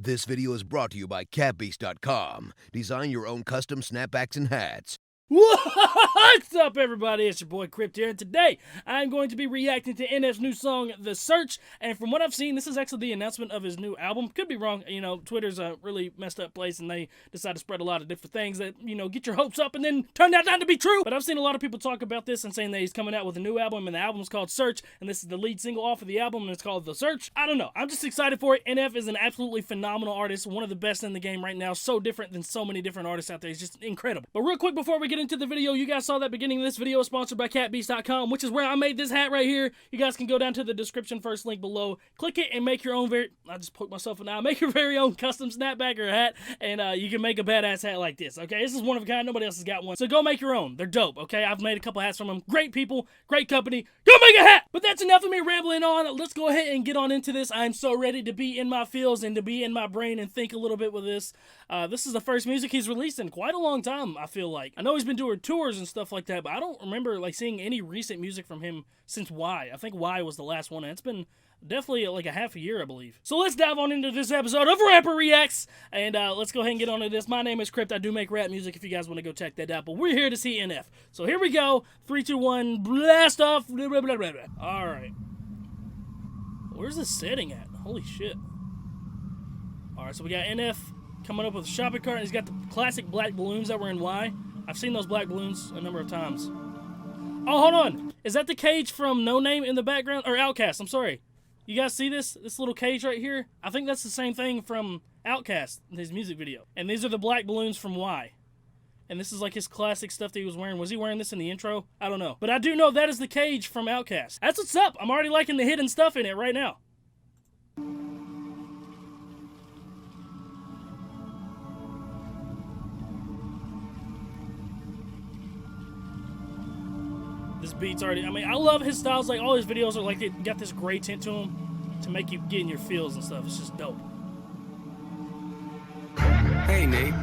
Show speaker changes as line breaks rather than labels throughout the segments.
This video is brought to you by catbeast.com. Design your own custom snapbacks and hats.
What's up, everybody? It's your boy Crypt here, and today I'm going to be reacting to NF's new song, The Search. And from what I've seen, this is actually the announcement of his new album. Could be wrong. You know, Twitter's a really messed up place, and they decide to spread a lot of different things that, you know, get your hopes up and then turn that out to be true. But I've seen a lot of people talk about this and saying that he's coming out with a new album, and the album's called Search, and this is the lead single off of the album, and it's called The Search. I don't know. I'm just excited for it. NF is an absolutely phenomenal artist, one of the best in the game right now. So different than so many different artists out there. He's just incredible. But real quick, before we get into the video, you guys saw that beginning of this video is sponsored by catbeast.com, which is where I made this hat right here. You guys can go down to the description, first link below, click it, and make your own I just poked myself in the eye. Make your very own custom snapback or hat, and you can make a badass hat like this, okay? This is one of a kind. Nobody else has got one. So go make your own. They're dope, okay? I've made a couple hats from them. Great people, great company. Go make a hat! But that's enough of me rambling on. Let's go ahead and get on into this. I'm so ready to be in my feels and to be in my brain and think a little bit with this. This is the first music he's released in quite a long time, I feel like. I know he's been doing tours and stuff like that, but I don't remember like seeing any recent music from him since Y. I think Y was the last one, and it's been definitely like a half a year, I believe. So let's dive on into this episode of Rapper Reacts, and let's go ahead and get on to this. My name is Crypt. I do make rap music if you guys want to go check that out, but we're here to see NF. So here we go. 3, 2, 1, blast off. Blah, blah, blah, blah, blah. All right. Where's this setting at? Holy shit. All right, so we got NF coming up with a shopping cart, and he's got the classic black balloons that were in Y. I've seen those black balloons a number of times. Oh, hold on. Is that the cage from No Name in the background? Or Outkast, I'm sorry. You guys see this? This little cage right here? I think that's the same thing from Outkast in his music video. And these are the black balloons from Y. And this is like his classic stuff that he was wearing. Was he wearing this in the intro? I don't know. But I do know that is the cage from Outkast. That's what's up. I'm already liking the hidden stuff in it right now. This beat's already, I mean, I love his styles. Like, all his videos are like, they got this gray tint to them to make you get in your feels and stuff. It's just dope.
Hey, Nate.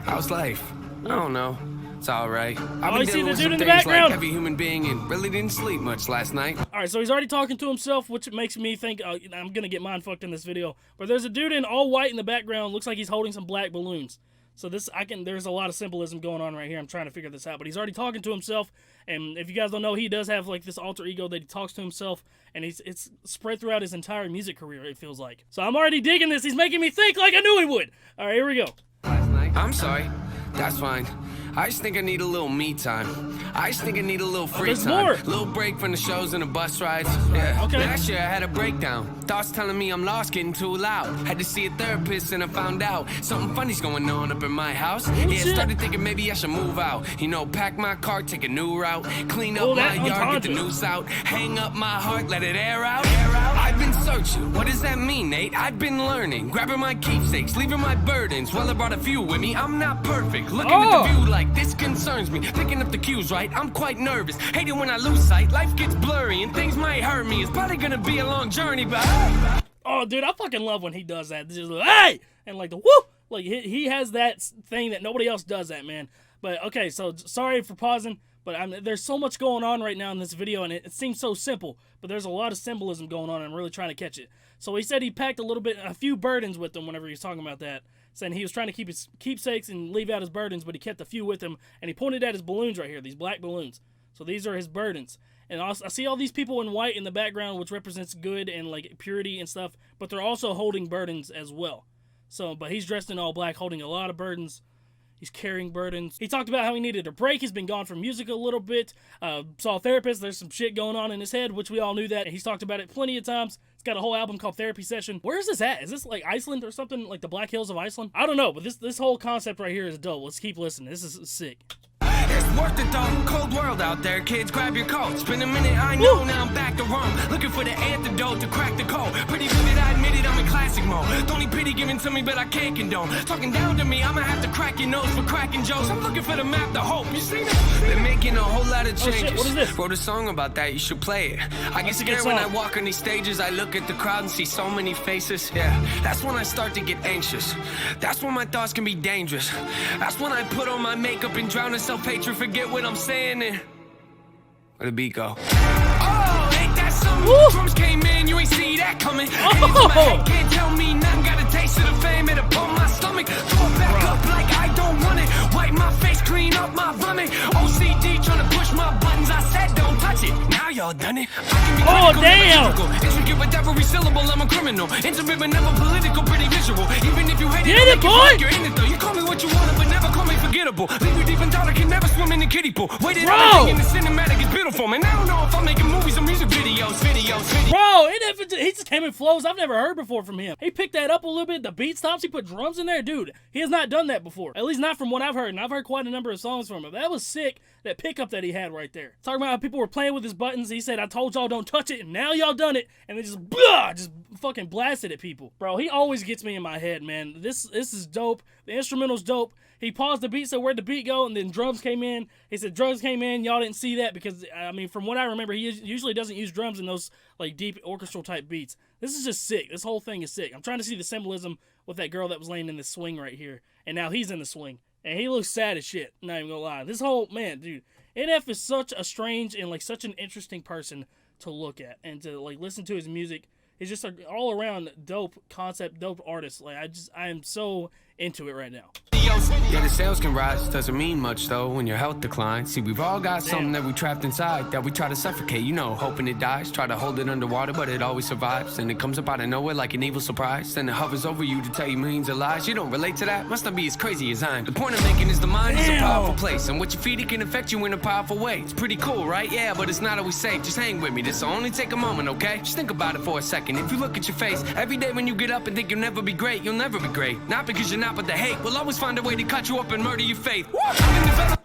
How's life? I don't know. It's alright. I've been dealing with some things like every human being and really didn't sleep much last night.
Alright, so he's already talking to himself, which makes me think, I'm gonna get mind fucked in this video. But there's a dude in all white in the background. Looks like he's holding some black balloons. So there's a lot of symbolism going on right here. I'm trying to figure this out. But he's already talking to himself. And if you guys don't know, he does have like this alter ego that he talks to himself. And it's spread throughout his entire music career, it feels like. So I'm already digging this. He's making me think like I knew he would. All right, here we go.
I'm sorry. That's fine. I just think I need a little me time. I just think I need a little free time. A little break from the shows and the bus rides. Yeah.
Okay.
Last year I had a breakdown. Thoughts telling me I'm lost, getting too loud. Had to see a therapist and I found out something funny's going on up in my house. Started thinking maybe I should move out. You know, pack my car, take a new route. Clean up my yard, get the noose out. Hang up my heart, let it air out. I've been searching. What does that mean, Nate? I've been learning. Grabbing my keepsakes, leaving my burdens. Well, I brought a few with me. I'm not perfect. Looking at the view like this concerns me. Picking up the cues, right? I'm quite nervous. Hate it when I lose sight. Life gets blurry and things might hurt me. It's probably gonna be a long journey, but
oh, dude, I fucking love when he does that. Just like, hey! And like the whoop! Like, he has that thing that nobody else does that, man. But, okay, so sorry for pausing. But there's so much going on right now in this video, and it seems so simple. But there's a lot of symbolism going on, and I'm really trying to catch it. So he said he packed a few burdens with him whenever he was talking about that. Saying he was trying to keep his keepsakes and leave out his burdens, but he kept a few with him. And he pointed at his balloons right here, these black balloons. So these are his burdens. And I see all these people in white in the background, which represents good and like purity and stuff. But they're also holding burdens as well. So, but he's dressed in all black, holding a lot of burdens. He's carrying burdens. He talked about how he needed a break. He's been gone from music a little bit. Saw a therapist. There's some shit going on in his head, which we all knew that. He's talked about it plenty of times. He's got a whole album called Therapy Session. Where is this at? Is this like Iceland or something? Like the Black Hills of Iceland? I don't know, but this whole concept right here is dope. Let's keep listening. This is sick.
it's worth it though. Cold world out there, kids. Grab your coats. Been a minute, I know. Now I'm back to Rome, looking for the antidote to crack the code. Pretty vivid, I admit it. I'm in classic mode. Don't need pity given to me, but I can't condone. Talking down to me, I'ma have to crack your nose for cracking jokes. I'm looking for the map, the hope. You see that? Been making a whole lot of changes.
Shit, what is this?
Wrote a song about that. You should play it. I get scared when I walk on these stages. I look at the crowd and see so many faces. Yeah, that's when I start to get anxious. That's when my thoughts can be dangerous. That's when I put on my makeup and drown in self-hatred. Forget what I'm saying and where the beat go? Oh, ain't that something? Drums came in, you ain't see that coming. Hands on my head, can't tell me nothing. Got a taste of the fame at y'all done it.
Oh, damn!
Intricate with every syllable, I'm a criminal. Intimate but never political, pretty visual. Even if you hate
Get it, boy!
you're in it though. You call me what you want, but never call me forgettable. Leave you deep in thought, I can never swim in the kiddie pool. Waited
Bro!
everything in the cinematic is beautiful, man. I don't know if I'm making movies or music videos.
Bro, he just came in flows I've never heard before from him. He picked that up a little bit. The beat stops. He put drums in there. Dude, he has not done that before. At least not from what I've heard. And I've heard quite a number of songs from him. That was sick, that pickup that he had right there. Talking about how people were playing with his buttons. He said, I told y'all don't touch it, and now y'all done it. And they just fucking blasted at people. Bro, he always gets me in my head, man. This is dope. The instrumental's dope. He paused the beat, said, where'd the beat go? And then drums came in. He said, drums came in. Y'all didn't see that because, I mean, from what I remember, he usually doesn't use drums in those, like, deep orchestral type beats. This is just sick. This whole thing is sick. I'm trying to see the symbolism with that girl that was laying in the swing right here. And now he's in the swing. And he looks sad as shit. Not even gonna lie. This whole, man, dude. NF is such a strange and, like, such an interesting person to look at and to, like, listen to his music. He's just an all-around dope concept, dope artist. Like, I am so into it right now.
Yeah, the sales can rise, doesn't mean much though when your health declines. See, we've all got something that we trapped inside that we try to suffocate, you know, hoping it dies. Try to hold it underwater, but it always survives. And it comes up out of nowhere like an evil surprise. Then it hovers over you to tell you millions of lies. You don't relate to that? Must not be as crazy as I am. The point I'm making is the mind is a powerful place, and what you feed it can affect you in a powerful way. It's pretty cool, right? Yeah, but it's not always safe. Just hang with me, this'll only take a moment, okay? Just think about it for a second. If you look at your face every day when you get up and think you'll never be great, you'll never be great. Not because you're not, but the hate will always find a way to cut you up and murder your faith.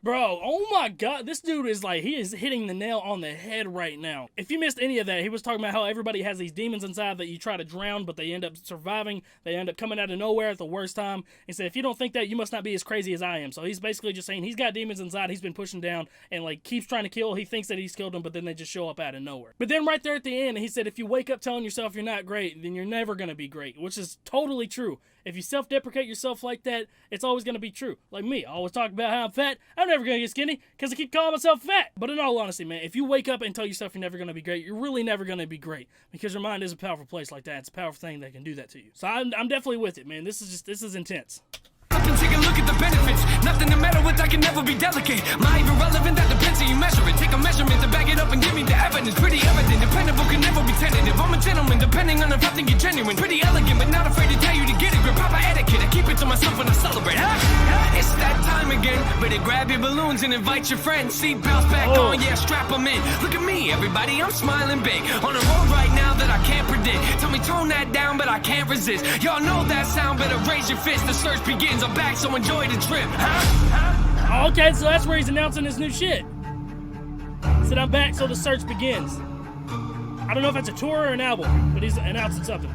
Bro, oh my god, this dude is like, he is hitting the nail on the head right now. If you missed any of that, he was talking about how everybody has these demons inside that you try to drown, but they end up surviving. They end up coming out of nowhere at the worst time. He said, if you don't think that, you must not be as crazy as I am. So he's basically just saying he's got demons inside he's been pushing down and like keeps trying to kill. He thinks that he's killed them, but then they just show up out of nowhere. But then right there at the end, he said, if you wake up telling yourself you're not great, then you're never going to be great, which is totally true. If you self-deprecate yourself like that, it's always going to be true. Like me, I always talk about how I'm fat. I'm never going to get skinny because I keep calling myself fat. But in all honesty, man, if you wake up and tell yourself you're never going to be great, you're really never going to be great because your mind is a powerful place like that. It's a powerful thing that can do that to you. So I'm definitely with it, man. This is intense.
Take a look at the benefits. Nothing to meddle with, I can never be delicate. My even relevant, that depends how you measure it. Take a measurement to back it up and give me the evidence. Pretty evident, dependable, can never be tentative. I'm a gentleman, depending on if I think you're genuine. Pretty elegant, but not afraid to tell you to get it. Grip proper etiquette, I keep it to myself when I celebrate. It's that time again. Better grab your balloons and invite your friends. Seatbelts back on, yeah, strap them in. Look at me, everybody, I'm smiling big. On a road right now that I can't predict. Tell me tone that down, but I can't resist. Y'all know that sound, better raise your fist. The search begins, I'm back, so enjoy the trip.
Okay, so that's where he's announcing his new shit. He said, I'm back, so the search begins. I don't know if it's a tour or an album, but he's announcing something.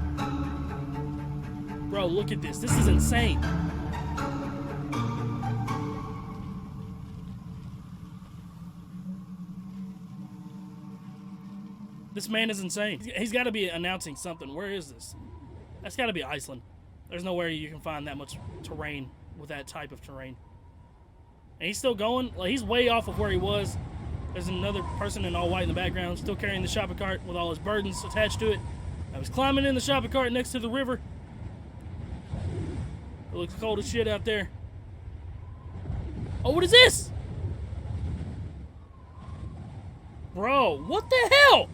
Bro, look at this. This is insane. This man is insane. He's got to be announcing something. Where is this? That's got to be Iceland. There's nowhere you can find that much terrain with that type of terrain. And he's still going. Like, he's way off of where he was. There's another person in all white in the background, still carrying the shopping cart with all his burdens attached to it. I was climbing in the shopping cart next to the river. It looks cold as shit out there. Oh, what is this? Bro, what the hell?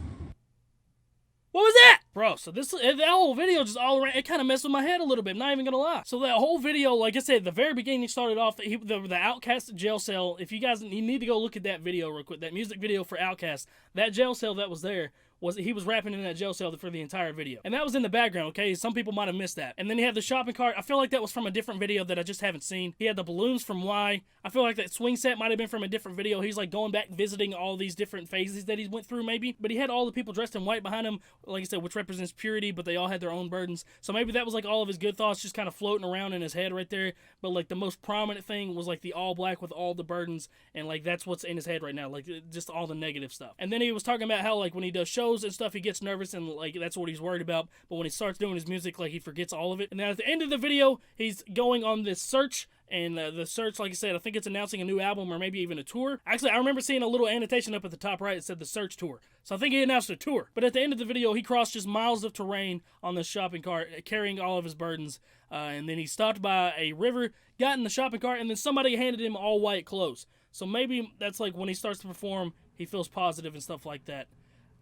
What was that? Bro, so that whole video just all around, it kind of messed with my head a little bit, not even gonna lie. So that whole video, like I said, the very beginning, he started off, the Outcast jail cell. If you guys, you need to go look at that video real quick, that music video for Outcast. That jail cell that was there, he was rapping in that jail cell for the entire video. And that was in the background, okay? Some people might have missed that. And then he had the shopping cart. I feel like that was from a different video that I just haven't seen. He had the balloons from Y. I feel like that swing set might have been from a different video. He's like going back visiting all these different phases that he went through maybe. But he had all the people dressed in white behind him, like I said, which represents purity, but they all had their own burdens. So maybe that was like all of his good thoughts just kind of floating around in his head right there. But like the most prominent thing was like the all black with all the burdens. And like that's what's in his head right now. Like just all the negative stuff. And then he was talking about how like when he does shows and stuff, he gets nervous and like that's what he's worried about. But when he starts doing his music, like he forgets all of it. And then at the end of the video, he's going on this search. And the search, like I said, I think it's announcing a new album or maybe even a tour. Actually, I remember seeing a little annotation up at the top right that said the search tour. So I think he announced a tour. But at the end of the video, he crossed just miles of terrain on this shopping cart, carrying all of his burdens. And then he stopped by a river, got in the shopping cart, and then somebody handed him all white clothes. So maybe that's like when he starts to perform, he feels positive and stuff like that.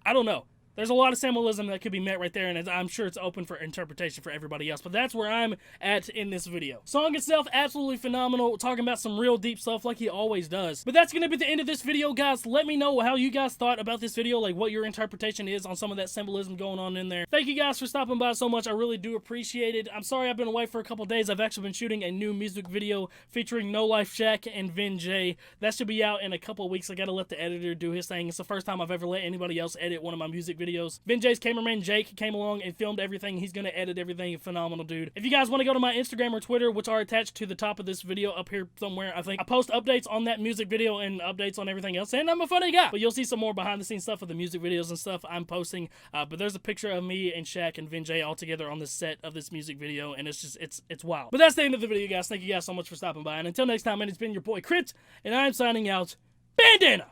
I don't know. There's a lot of symbolism that could be met right there, and I'm sure it's open for interpretation for everybody else, but that's where I'm at in this video. Song itself, absolutely phenomenal, talking about some real deep stuff like he always does. But that's going to be the end of this video, guys. Let me know how you guys thought about this video, like what your interpretation is on some of that symbolism going on in there. Thank you guys for stopping by so much. I really do appreciate it. I'm sorry I've been away for a couple days. I've actually been shooting a new music video featuring No Life Shaq and Vin J. That should be out in a couple weeks. I got to let the editor do his thing. It's the first time I've ever let anybody else edit one of my music videos. Vin J's cameraman Jake came along and filmed everything. He's going to edit everything. Phenomenal dude. If you guys want to go to my Instagram or Twitter, which are attached to the top of this video up here somewhere, I think, I post updates on that music video and updates on everything else, and I'm a funny guy. But you'll see some more behind the scenes stuff of the music videos and stuff I'm posting. But there's a picture of me and Shaq and Vin J all together on the set of this music video, and it's just, it's wild. But that's the end of the video, guys. Thank you guys so much for stopping by, and until next time, man, it's been your boy Crypt, and I'm signing out. Bandana!